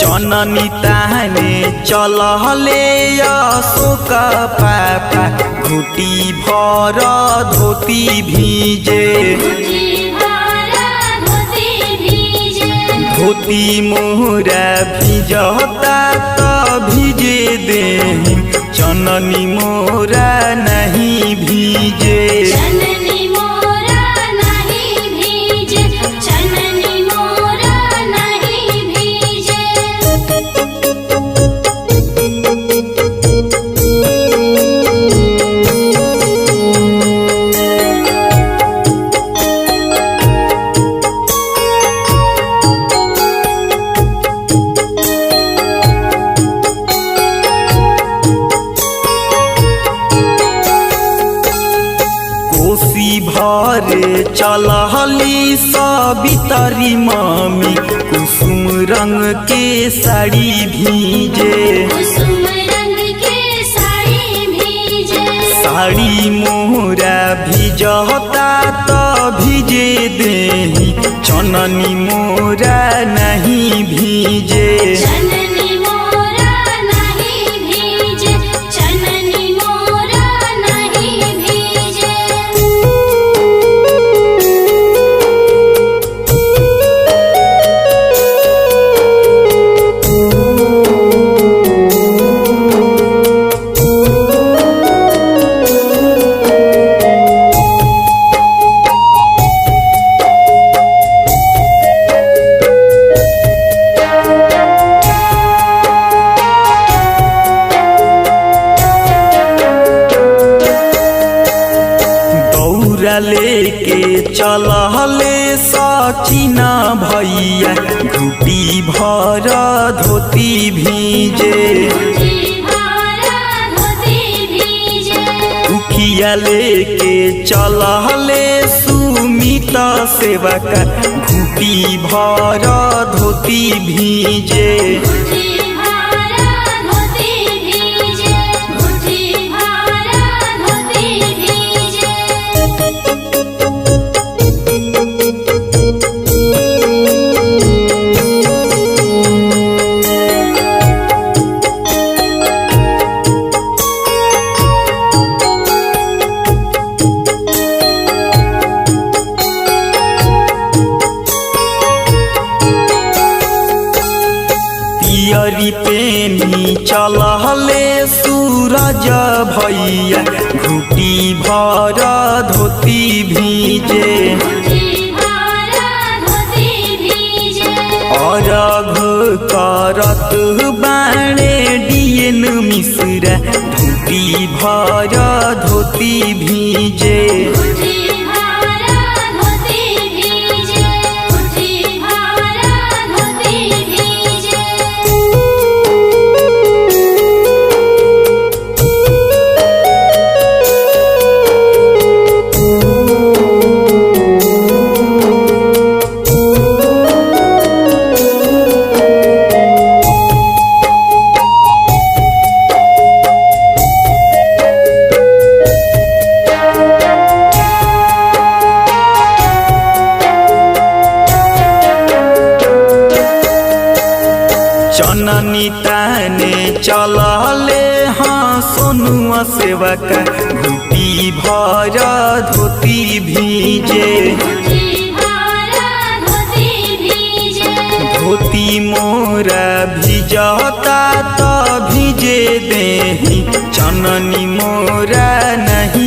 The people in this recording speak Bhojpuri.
जननी ताने चलहले अशोक पापा घुटी भर धोती भीजे धोती मोरा भिजता त भिजे देहि जननी मोरा नहीं भीजे कोसी भरे चलहली सबितरी मम्मी कुसुम रंग के साड़ी भीजे साड़ी मोरा भिजता त भिजे देहि जननी मोरा नहीं भीजे लेके चलहले सचिन भैया घुटी भर धोती भीजे उखिया लेके चलहले सुमित सेवका घुटी भर धोती भीजे पियरी पेनी चलहले सूरज भैया घुटी भर धोती भीजे अरघ करत बाणे डियन मिश्रा घुटी भर धोती भीजे जननी ताने चलहले हाँ सोनुआ सेवका घुटी भर धोती भीजे धोती मोरा भिजता त भिजे देहि जननी मोरा नहीं